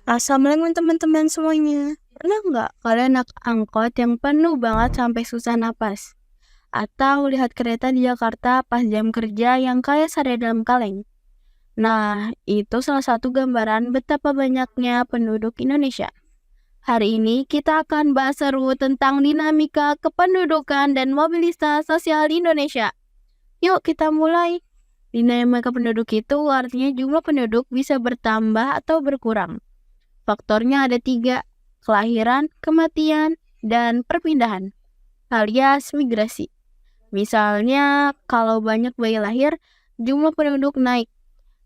Assalamualaikum teman-teman semuanya. Pernah nggak kalian naik angkot yang penuh banget sampai susah napas? Atau lihat kereta di Jakarta pas jam kerja yang kayak sari dalam kaleng? Nah, itu salah satu gambaran betapa banyaknya penduduk Indonesia. Hari ini kita akan bahas seru tentang dinamika kependudukan dan mobilitas sosial di Indonesia. Yuk kita mulai. Dinamika penduduk itu artinya jumlah penduduk bisa bertambah atau berkurang. Faktornya ada 3, kelahiran, kematian, dan perpindahan, alias migrasi. Misalnya, kalau banyak bayi lahir, jumlah penduduk naik.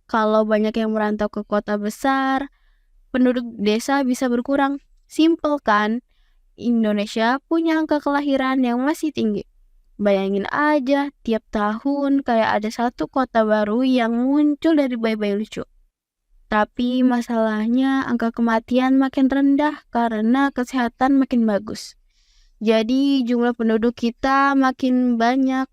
Kalau banyak yang merantau ke kota besar, penduduk desa bisa berkurang. Simple kan? Indonesia punya angka kelahiran yang masih tinggi. Bayangin aja, tiap tahun kayak ada satu kota baru yang muncul dari bayi-bayi lucu. Tapi masalahnya angka kematian makin rendah karena kesehatan makin bagus. Jadi jumlah penduduk kita makin banyak.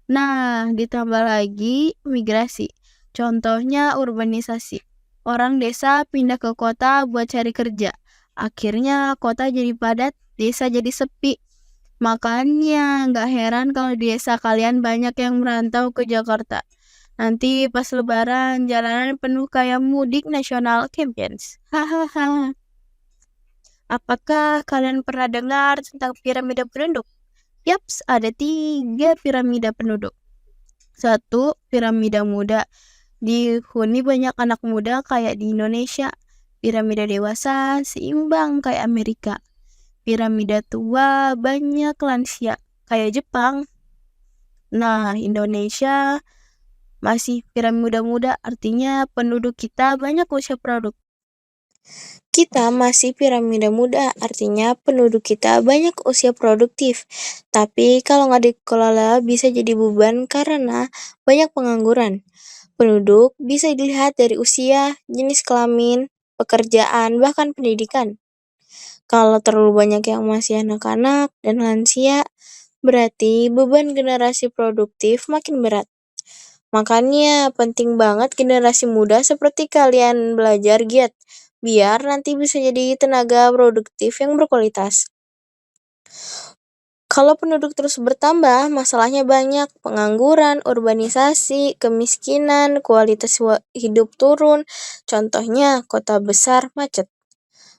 Nah, ditambah lagi migrasi. Contohnya urbanisasi. Orang desa pindah ke kota buat cari kerja. Akhirnya kota jadi padat, desa jadi sepi. Makanya nggak heran kalau di desa kalian banyak yang merantau ke Jakarta. Nanti pas lebaran jalanan penuh kayak mudik nasional champions. Hahaha. Apakah kalian pernah dengar tentang piramida penduduk? Yaps, ada 3 piramida penduduk. 1, piramida muda. Dihuni banyak anak muda kayak di Indonesia. Piramida dewasa seimbang kayak Amerika. Piramida tua banyak lansia kayak Jepang. Nah, Indonesia masih piramida muda, artinya penduduk kita banyak usia produktif. Kita masih piramida muda, artinya penduduk kita banyak usia produktif. Tapi kalau nggak dikelola bisa jadi beban karena banyak pengangguran. Penduduk bisa dilihat dari usia, jenis kelamin, pekerjaan, bahkan pendidikan. Kalau terlalu banyak yang masih anak-anak dan lansia, berarti beban generasi produktif makin berat. Makanya penting banget generasi muda seperti kalian belajar giat, biar nanti bisa jadi tenaga produktif yang berkualitas. Kalau penduduk terus bertambah, masalahnya banyak, pengangguran, urbanisasi, kemiskinan, kualitas hidup turun, contohnya kota besar macet,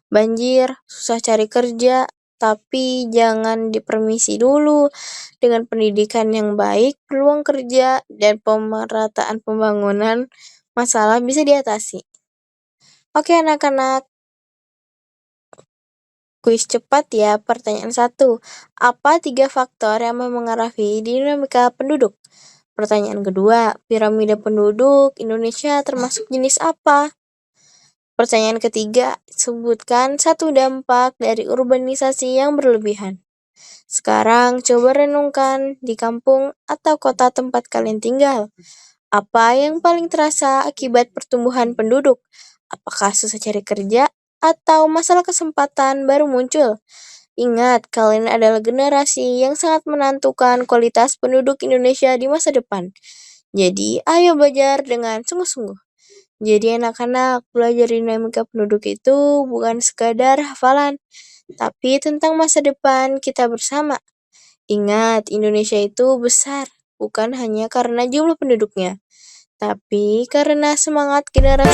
banjir, susah cari kerja, tapi jangan dipermisi dulu. Dengan pendidikan yang baik, peluang kerja, dan pemerataan pembangunan, masalah bisa diatasi. Oke anak-anak, kuis cepat ya. Pertanyaan 1. Apa 3 faktor yang memengaruhi dinamika penduduk? Pertanyaan kedua, piramida penduduk Indonesia termasuk jenis apa? Pertanyaan ketiga, sebutkan 1 dampak dari urbanisasi yang berlebihan. Sekarang coba renungkan di kampung atau kota tempat kalian tinggal. Apa yang paling terasa akibat pertumbuhan penduduk? Apakah susah cari kerja atau masalah kesempatan baru muncul? Ingat, kalian adalah generasi yang sangat menentukan kualitas penduduk Indonesia di masa depan. Jadi, ayo belajar dengan sungguh-sungguh. Jadi anak-anak, belajar dinamika penduduk itu bukan sekadar hafalan, tapi tentang masa depan kita bersama. Ingat, Indonesia itu besar, bukan hanya karena jumlah penduduknya, tapi karena semangat generasi.